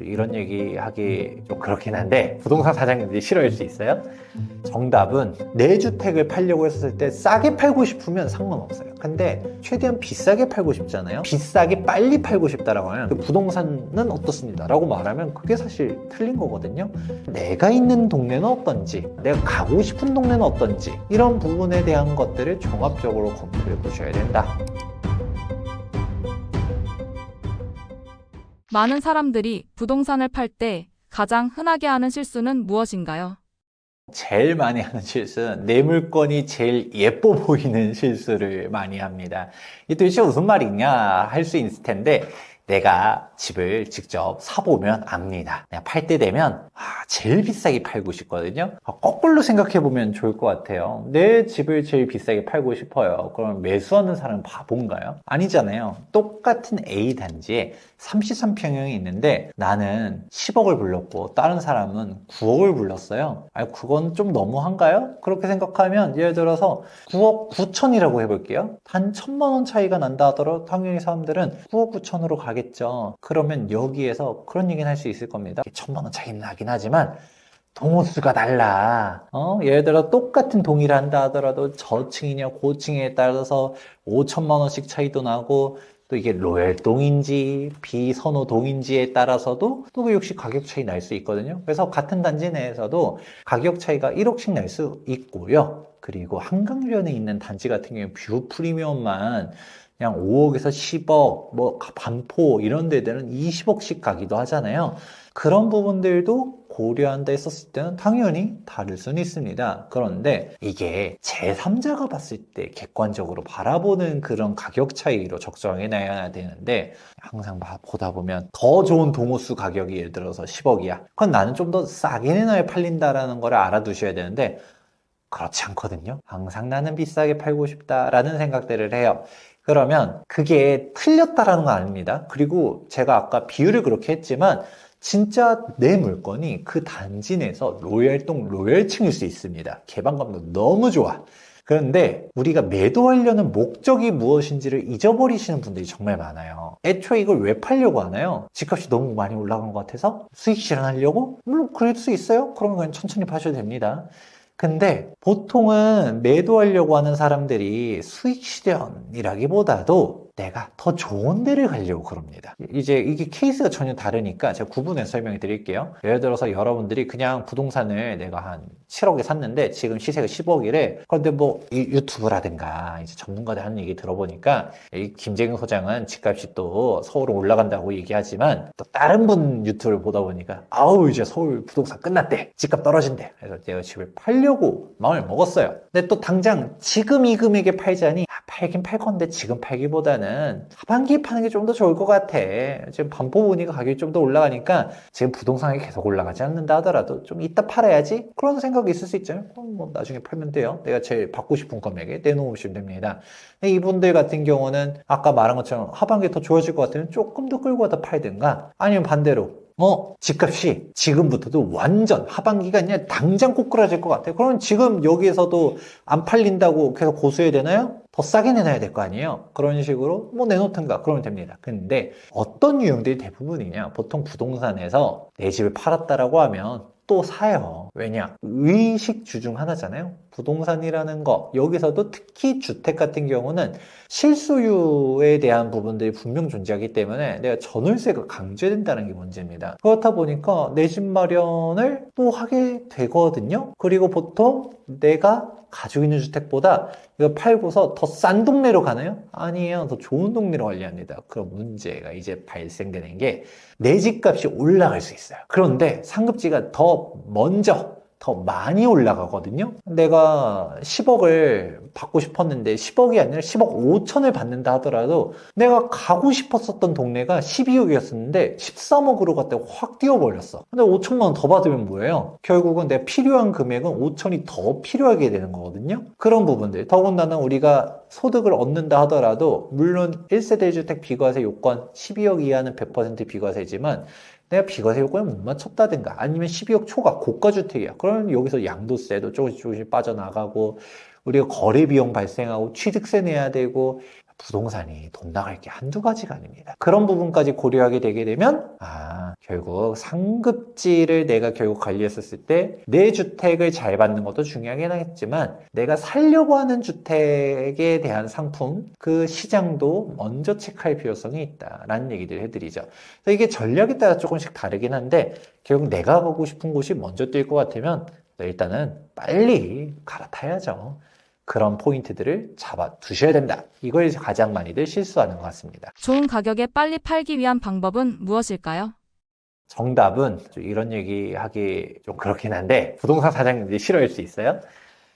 이런 얘기 하기 좀 그렇긴 한데 부동산 사장님들이 싫어할 수 있어요. 정답은 내 주택을 팔려고 했을 때 싸게 팔고 싶으면 상관없어요. 근데 최대한 비싸게 팔고 싶잖아요. 비싸게 빨리 팔고 싶다라고 하면 그 부동산은 어떻습니다 라고 말하면 그게 사실 틀린 거거든요. 내가 있는 동네는 어떤지, 내가 가고 싶은 동네는 어떤지, 이런 부분에 대한 것들을 종합적으로 검토해 보셔야 된다. 많은 사람들이 부동산을 팔 때 가장 흔하게 하는 실수는 무엇인가요? 제일 많이 하는 실수는 내 물건이 제일 예뻐 보이는 실수를 많이 합니다. 이게 도대체 무슨 말이냐 할 수 있을 텐데, 내가 집을 직접 사보면 압니다. 내가 팔 때 되면 제일 비싸게 팔고 싶거든요. 거꾸로 생각해보면 좋을 것 같아요. 내 집을 제일 비싸게 팔고 싶어요. 그러면 매수하는 사람은 바본가요? 아니잖아요. 똑같은 A 단지에 33평형이 있는데 나는 10억을 불렀고 다른 사람은 9억을 불렀어요. 그건 좀 너무한가요? 그렇게 생각하면 예를 들어서 9억 9천이라고 해볼게요. 단 1,000만 원 차이가 난다 하더라도 당연히 사람들은 9억 9천으로 가겠죠. 그러면 여기에서 그런 얘기는 할 수 있을 겁니다. 1,000만 원 차이는 나긴 하지만 동호수가 달라. 예를 들어 똑같은 동의를 한다 하더라도 저층이냐 고층에 따라서 5천만 원씩 차이도 나고, 또 이게 로얄동인지 비선호동인지에 따라서도 또 그 역시 가격 차이 날 수 있거든요. 그래서 같은 단지 내에서도 가격 차이가 1억씩 날 수 있고요. 그리고 한강변에 있는 단지 같은 경우에 뷰 프리미엄만 그냥 5억에서 10억, 뭐 반포 이런 데들은 20억씩 가기도 하잖아요. 그런 부분들도 고려한다 했었을 때는 당연히 다를 수는 있습니다. 그런데 이게 제3자가 봤을 때 객관적으로 바라보는 그런 가격 차이로 적정해 놔야 되는데, 항상 보다 보면 더 좋은 동호수 가격이 예를 들어서 10억이야. 그건 나는 좀 더 싸게 내놔야 팔린다라는 걸 알아두셔야 되는데, 그렇지 않거든요. 항상 나는 비싸게 팔고 싶다라는 생각들을 해요. 그러면 그게 틀렸다라는 건 아닙니다. 그리고 제가 아까 비유를 그렇게 했지만 진짜 내 물건이 그 단지 내에서 로얄동 로얄층일 수 있습니다. 개방감도 너무 좋아. 그런데 우리가 매도하려는 목적이 무엇인지를 잊어버리시는 분들이 정말 많아요. 애초에 이걸 왜 팔려고 하나요? 집값이 너무 많이 올라간 것 같아서 수익 실현하려고? 물론 그럴 수 있어요. 그러면 그냥 천천히 파셔도 됩니다. 근데 보통은 매도하려고 하는 사람들이 수익 실현이라기보다도 내가 더 좋은 데를 가려고 그럽니다. 이제 이게 케이스가 전혀 다르니까 제가 구분해서 설명해 드릴게요. 예를 들어서 여러분들이 그냥 부동산을 내가 한 7억에 샀는데 지금 시세가 10억이래. 그런데 뭐 이 유튜브라든가 이제 전문가들 하는 얘기 들어보니까 이 김재경 소장은 집값이 또 서울은 올라간다고 얘기하지만 또 다른 분 유튜브를 보다 보니까 아우 이제 서울 부동산 끝났대. 집값 떨어진대. 그래서 내가 집을 팔려고 마음을 먹었어요. 근데 또 당장 지금 이 금액에 팔자니 팔긴 팔 건데 지금 팔기보다는 하반기에 파는 게 좀 더 좋을 것 같아. 지금 반포 보니까 가격이 좀 더 올라가니까 지금 부동산이 계속 올라가지 않는다 하더라도 좀 이따 팔아야지. 그런 생각이 있을 수 있잖아요. 그럼 뭐 나중에 팔면 돼요. 내가 제일 받고 싶은 금액에 내놓으시면 됩니다. 이분들 같은 경우는 아까 말한 것처럼 하반기에 더 좋아질 것 같으면 조금 더 끌고 가다 팔든가, 아니면 반대로 집값이 지금부터도 완전 하반기가 아니라 당장 꼬꾸라질 것 같아요. 그러면 지금 여기에서도 안 팔린다고 계속 고수해야 되나요? 더 싸게 내놔야 될 거 아니에요? 그런 식으로 뭐 내놓든가 그러면 됩니다. 근데 어떤 유형들이 대부분이냐? 보통 부동산에서 내 집을 팔았다라고 하면 또 사요. 왜냐? 의식주 중 하나잖아요. 부동산이라는 거, 여기서도 특히 주택 같은 경우는 실소유에 대한 부분들이 분명 존재하기 때문에 내가 전월세가 강제된다는 게 문제입니다. 그렇다 보니까 내 집 마련을 또 하게 되거든요. 그리고 보통 내가 가지고 있는 주택보다 이거 팔고서 더 싼 동네로 가나요? 아니에요. 더 좋은 동네로 관리합니다. 그럼 문제가 이제 발생되는 게 내 집값이 올라갈 수 있어요. 그런데 상급지가 더 먼저 더 많이 올라가거든요. 내가 10억을 받고 싶었는데 10억이 아니라 10억 5천을 받는다 하더라도 내가 가고 싶었었던 동네가 12억이었었는데 13억으로 갔다가 확 뛰어버렸어. 근데 5천만 원 더 받으면 뭐예요? 결국은 내가 필요한 금액은 5천이 더 필요하게 되는 거거든요. 그런 부분들. 더군다나 우리가 소득을 얻는다 하더라도 물론 1세대 1주택 비과세 요건 12억 이하는 100% 비과세지만 내가 비과세 요건을 못 맞췄다든가 아니면 12억 초과 고가주택이야. 그러면 여기서 양도세도 조금씩 빠져나가고, 우리가 거래 비용 발생하고 취득세 내야 되고 부동산이 돈 나갈 게 한두 가지가 아닙니다. 그런 부분까지 고려하게 되게 되면 결국 상급지를 내가 결국 관리했었을 때 내 주택을 잘 받는 것도 중요하긴 하겠지만 내가 살려고 하는 주택에 대한 상품 그 시장도 먼저 체크할 필요성이 있다라는 얘기를 해드리죠. 그래서 이게 전략에 따라 조금씩 다르긴 한데 결국 내가 가고 싶은 곳이 먼저 뛸 것 같으면 일단은 빨리 갈아타야죠. 그런 포인트들을 잡아 두셔야 된다. 이걸 가장 많이들 실수하는 것 같습니다. 좋은 가격에 빨리 팔기 위한 방법은 무엇일까요? 정답은 이런 얘기 하기 좀 그렇긴 한데 부동산 사장님들이 싫어할 수 있어요.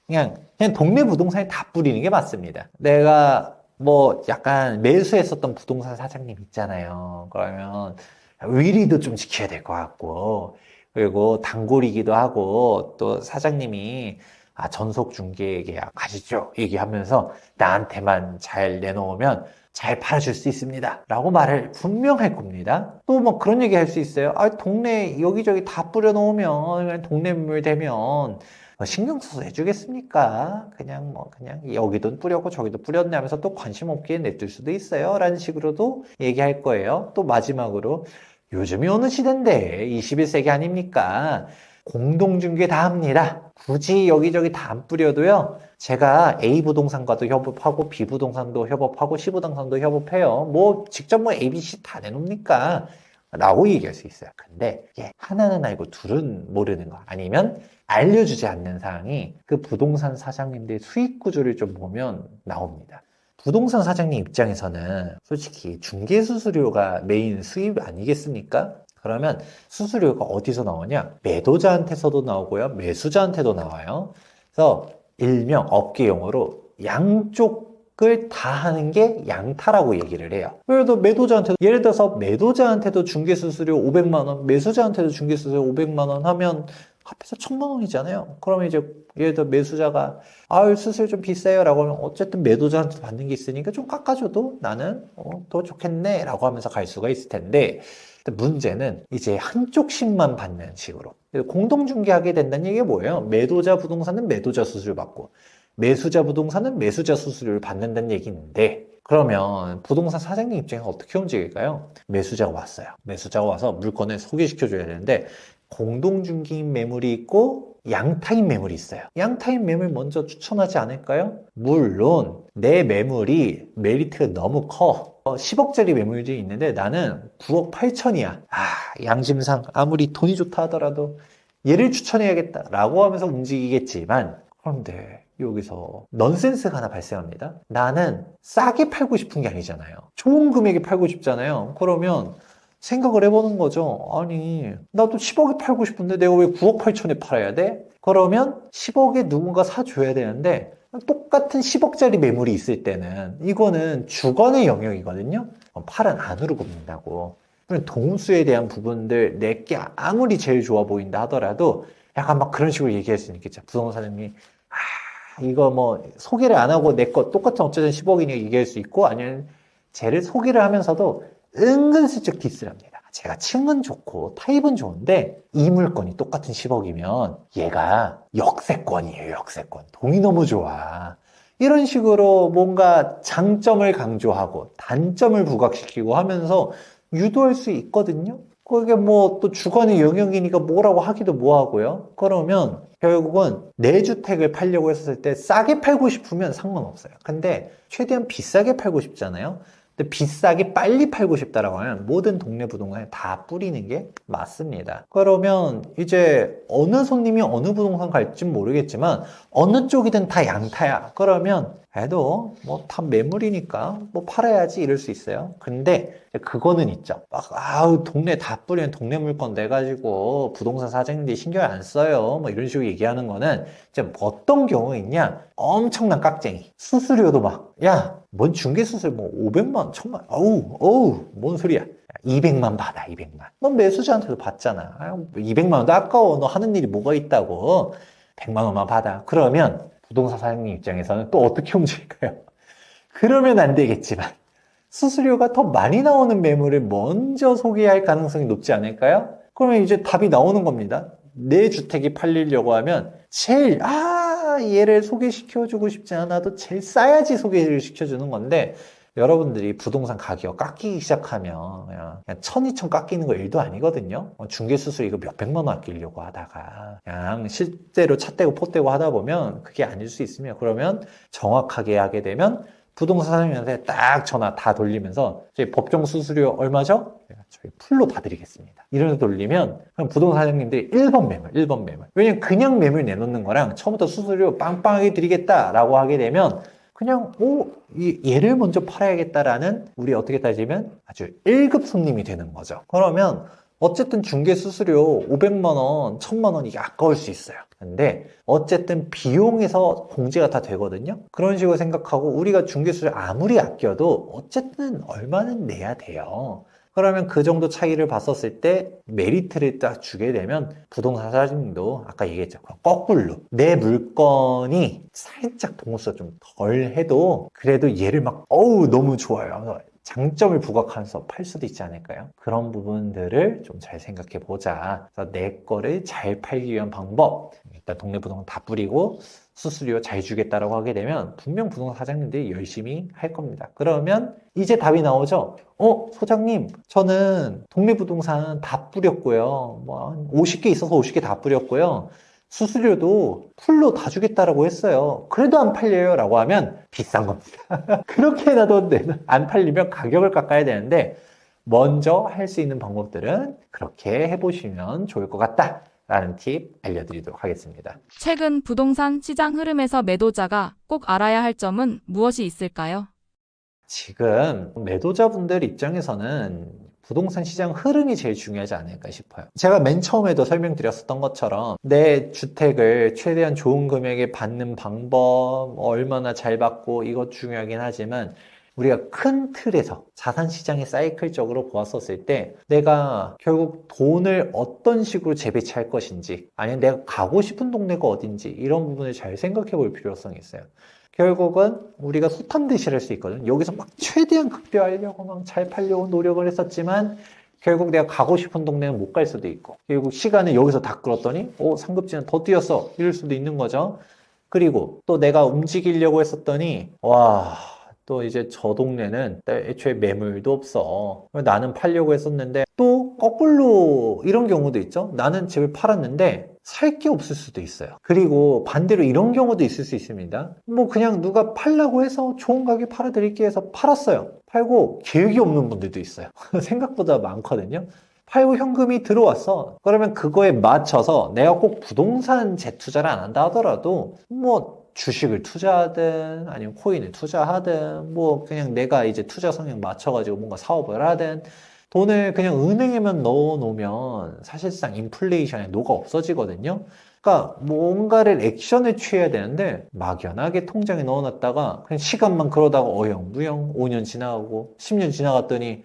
그냥 동네 부동산에 다 뿌리는 게 맞습니다. 내가 뭐 약간 매수했었던 부동산 사장님 있잖아요. 그러면 위리도 좀 지켜야 될 것 같고 그리고 단골이기도 하고 또 사장님이 전속 중개 계약 가시죠 얘기하면서 나한테만 잘 내놓으면 잘 팔아줄 수 있습니다 라고 말을 분명 할 겁니다. 또 뭐 그런 얘기 할 수 있어요. 동네 여기저기 다 뿌려놓으면 동네 물 되면 신경 써서 해주겠습니까? 그냥 여기도 뿌렸고 저기도 뿌렸네 하면서 또 관심 없게 내둘 수도 있어요 라는 식으로도 얘기할 거예요. 또 마지막으로 요즘이 어느 시대인데 21세기 아닙니까? 공동중개 다 합니다. 굳이 여기저기 다 안 뿌려도요. 제가 A 부동산과도 협업하고 B 부동산도 협업하고 C 부동산도 협업해요. 뭐 직접 A, B, C 다 내놓습니까? 라고 얘기할 수 있어요. 근데 하나는 알고 둘은 모르는 거 아니면 알려주지 않는 사항이 그 부동산 사장님들의 수익 구조를 좀 보면 나옵니다. 부동산 사장님 입장에서는 솔직히 중개 수수료가 메인 수입 아니겠습니까? 그러면 수수료가 어디서 나오냐? 매도자한테서도 나오고요. 매수자한테도 나와요. 그래서 일명 업계 용어로 양쪽을 다 하는 게 양타라고 얘기를 해요. 그래도 예를 들어서 매도자한테도 중개수수료 500만 원, 매수자한테도 중개수수료 500만 원 하면 합해서 1000만 원이잖아요. 그러면 이제 예를 들어 매수자가 수수료 좀 비싸요 라고 하면 어쨌든 매도자한테 받는 게 있으니까 좀 깎아줘도 나는 더 좋겠네 라고 하면서 갈 수가 있을 텐데 문제는 이제 한쪽씩만 받는 식으로 공동중개하게 된다는 얘기가 뭐예요? 매도자 부동산은 매도자 수수료 받고 매수자 부동산은 매수자 수수료를 받는다는 얘기인데 그러면 부동산 사장님 입장에서 어떻게 움직일까요? 매수자가 왔어요. 매수자가 와서 물건을 소개시켜줘야 되는데 공동중개인 매물이 있고 양타인 매물이 있어요. 양타인 매물 먼저 추천하지 않을까요? 물론 내 매물이 메리트가 너무 커. 10억짜리 매물들이 있는데 나는 9억 8천이야. 양심상 아무리 돈이 좋다 하더라도 얘를 추천해야겠다 라고 하면서 움직이겠지만 그런데 여기서 넌센스가 하나 발생합니다. 나는 싸게 팔고 싶은 게 아니잖아요. 좋은 금액에 팔고 싶잖아요. 그러면 생각을 해보는 거죠. 아니 나도 10억에 팔고 싶은데 내가 왜 9억 8천에 팔아야 돼? 그러면 10억에 누군가 사줘야 되는데 똑같은 10억짜리 매물이 있을 때는 이거는 주관의 영역이거든요. 팔은 안으로 굽는다고. 동수에 대한 부분들 내게 아무리 제일 좋아 보인다 하더라도 약간 막 그런 식으로 얘기할 수 있겠죠. 부동산사님이 이거 뭐 소개를 안 하고 내 거 똑같은 어쨌든 10억이니까 얘기할 수 있고 아니면 쟤를 소개를 하면서도 은근슬쩍 디스를 합니다. 제가 층은 좋고 타입은 좋은데 이 물건이 똑같은 10억이면 얘가 역세권이에요. 역세권. 돈이 너무 좋아. 이런 식으로 뭔가 장점을 강조하고 단점을 부각시키고 하면서 유도할 수 있거든요. 그게 뭐 또 주관의 영역이니까 뭐라고 하기도 뭐하고요. 그러면 결국은 내 주택을 팔려고 했을 때 싸게 팔고 싶으면 상관없어요. 근데 최대한 비싸게 팔고 싶잖아요. 근데 비싸게 빨리 팔고 싶다라고 하면 모든 동네 부동산에 다 뿌리는 게 맞습니다. 그러면 이제 어느 손님이 어느 부동산 갈지 모르겠지만 어느 쪽이든 다 양타야. 그러면 그래도 뭐 다 매물이니까 뭐 팔아야지 이럴 수 있어요. 근데 그거는 있죠. 막 동네 다 뿌리는 동네 물건 내가지고 부동산 사장님들이 신경 안 써요. 뭐 이런 식으로 얘기하는 거는 이제 어떤 경우에 있냐? 엄청난 깍쟁이. 수수료도 막 뭔 중개 수수료 뭐 500만 원, 1000만 어우 뭔 소리야. 200만 받아 200만. 너 매수자한테도 받잖아. 200만 원도 아까워. 너 하는 일이 뭐가 있다고. 100만 원만 받아. 그러면 부동산 사장님 입장에서는 또 어떻게 움직일까요? 그러면 안 되겠지만 수수료가 더 많이 나오는 매물을 먼저 소개할 가능성이 높지 않을까요? 그러면 이제 답이 나오는 겁니다. 내 주택이 팔리려고 하면 제일 얘를 소개시켜주고 싶지 않아도 제일 싸야지 소개를 시켜주는 건데 여러분들이 부동산 가격 깎이기 시작하면 그냥 1,000, 2,000 깎이는 거 일도 아니거든요. 중개수수료 이거 몇백만 원 아끼려고 하다가 그냥 실제로 차 떼고 포 떼고 하다 보면 그게 아닐 수 있으며, 그러면 정확하게 하게 되면 부동산 사장님한테 딱 전화 다 돌리면서 저희 법정 수수료 얼마죠? 저희 풀로 다 드리겠습니다. 이러면서 돌리면 그럼 부동산 사장님들이 1번 매물, 1번 매물. 왜냐면 그냥 매물 내놓는 거랑 처음부터 수수료 빵빵하게 드리겠다라고 하게 되면 그냥 얘를 먼저 팔아야겠다라는, 우리 어떻게 따지면 아주 1급 손님이 되는 거죠. 그러면 어쨌든 중개 수수료 500만 원, 1,000만 원 이게 아까울 수 있어요. 근데 어쨌든 비용에서 공제가 다 되거든요. 그런 식으로 생각하고 우리가 중개 수수료 아무리 아껴도 어쨌든 얼마는 내야 돼요. 그러면 그 정도 차이를 봤었을 때 메리트를 딱 주게 되면 부동산 사장님도 아까 얘기했죠. 거꾸로 내 물건이 살짝 동호수가 좀 덜 해도 그래도 얘를 막 너무 좋아요. 장점을 부각하면서 팔 수도 있지 않을까요? 그런 부분들을 좀 잘 생각해 보자. 그래서 내 거를 잘 팔기 위한 방법, 일단 동네 부동산 다 뿌리고 수수료 잘 주겠다라고 하게 되면 분명 부동산 사장님들이 열심히 할 겁니다. 그러면 이제 답이 나오죠. 소장님, 저는 동네 부동산 다 뿌렸고요. 뭐 한 50개 있어서 50개 다 뿌렸고요. 수수료도 풀로 다 주겠다라고 했어요. 그래도 안 팔려요 라고 하면 비싼 겁니다. 그렇게 해놔도 안 팔리면 가격을 깎아야 되는데, 먼저 할 수 있는 방법들은 그렇게 해보시면 좋을 것 같다 라는 팁 알려드리도록 하겠습니다. 최근 부동산 시장 흐름에서 매도자가 꼭 알아야 할 점은 무엇이 있을까요? 지금 매도자분들 입장에서는 부동산 시장 흐름이 제일 중요하지 않을까 싶어요. 제가 맨 처음에도 설명드렸었던 것처럼 내 주택을 최대한 좋은 금액에 받는 방법, 얼마나 잘 받고 이것 중요하긴 하지만, 우리가 큰 틀에서 자산 시장의 사이클적으로 보았었을 때 내가 결국 돈을 어떤 식으로 재배치할 것인지, 아니면 내가 가고 싶은 동네가 어딘지, 이런 부분을 잘 생각해 볼 필요성이 있어요. 결국은 우리가 소탐대실 할 수 있거든. 여기서 막 최대한 극대화하려고 막 잘 팔려고 노력을 했었지만 결국 내가 가고 싶은 동네는 못 갈 수도 있고, 결국 시간을 여기서 다 끌었더니 상급지는 더 뛰었어 이럴 수도 있는 거죠. 그리고 또 내가 움직이려고 했었더니 또 이제 저 동네는 애초에 매물도 없어. 나는 팔려고 했었는데 또 거꾸로 이런 경우도 있죠. 나는 집을 팔았는데 살 게 없을 수도 있어요. 그리고 반대로 이런 경우도 있을 수 있습니다. 뭐 그냥 누가 팔라고 해서 좋은 가격에 팔아드릴게 해서 팔았어요. 팔고 계획이 없는 분들도 있어요. 생각보다 많거든요. 팔고 현금이 들어왔어. 그러면 그거에 맞춰서 내가 꼭 부동산 재투자를 안 한다 하더라도 뭐 주식을 투자하든 아니면 코인을 투자하든 뭐 그냥 내가 이제 투자 성향 맞춰가지고 뭔가 사업을 하든 돈을 그냥 은행에만 넣어 놓으면 사실상 인플레이션에 녹아 없어지거든요. 그러니까 뭔가를 액션을 취해야 되는데 막연하게 통장에 넣어놨다가 그냥 시간만 그러다가 어영부영 5년 지나가고 10년 지나갔더니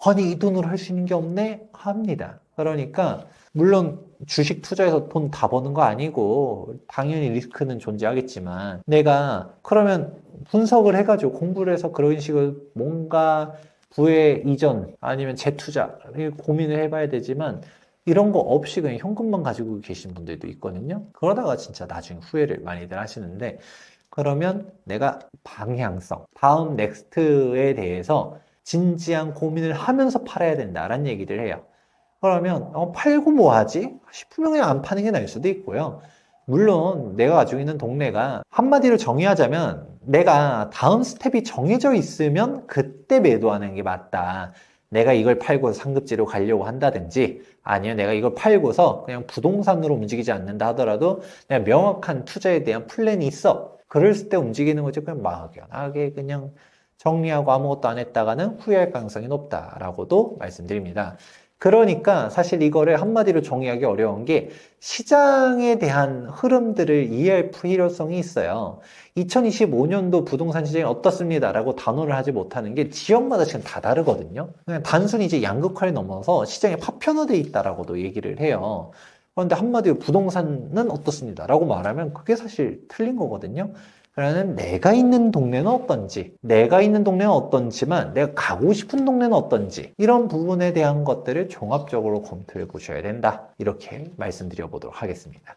아니 이 돈으로 할 수 있는 게 없네 합니다. 그러니까 물론 주식 투자해서 돈 다 버는 거 아니고 당연히 리스크는 존재하겠지만, 내가 그러면 분석을 해가지고 공부를 해서 그런 식으로 뭔가 부의 이전 아니면 재투자를 고민을 해봐야 되지만, 이런 거 없이 그냥 현금만 가지고 계신 분들도 있거든요. 그러다가 진짜 나중에 후회를 많이들 하시는데, 그러면 내가 방향성, 다음 넥스트에 대해서 진지한 고민을 하면서 팔아야 된다라는 얘기를 해요. 그러면 팔고 뭐 하지? 싶으면 그냥 안 파는 게 나을 수도 있고요. 물론 내가 가지고 있는 동네가 한마디로 정의하자면 내가 다음 스텝이 정해져 있으면 그때 매도하는 게 맞다. 내가 이걸 팔고 상급지로 가려고 한다든지, 아니면 내가 이걸 팔고서 그냥 부동산으로 움직이지 않는다 하더라도 내가 명확한 투자에 대한 플랜이 있어. 그럴 때 움직이는 거지, 그냥 막연하게 그냥 정리하고 아무것도 안 했다가는 후회할 가능성이 높다라고도 말씀드립니다. 그러니까 사실 이거를 한마디로 정의하기 어려운 게, 시장에 대한 흐름들을 이해할 필요성이 있어요. 2025년도 부동산 시장이 어떻습니다 라고 단호를 하지 못하는 게 지역마다 지금 다 다르거든요. 그냥 단순히 이제 양극화를 넘어서 시장이 파편화되어 있다라고도 얘기를 해요. 그런데 한마디로 부동산은 어떻습니다 라고 말하면 그게 사실 틀린 거거든요. 그러면 내가 있는 동네는 어떤지, 내가 있는 동네는 어떤지만 내가 가고 싶은 동네는 어떤지, 이런 부분에 대한 것들을 종합적으로 검토해 보셔야 된다. 이렇게 말씀드려 보도록 하겠습니다.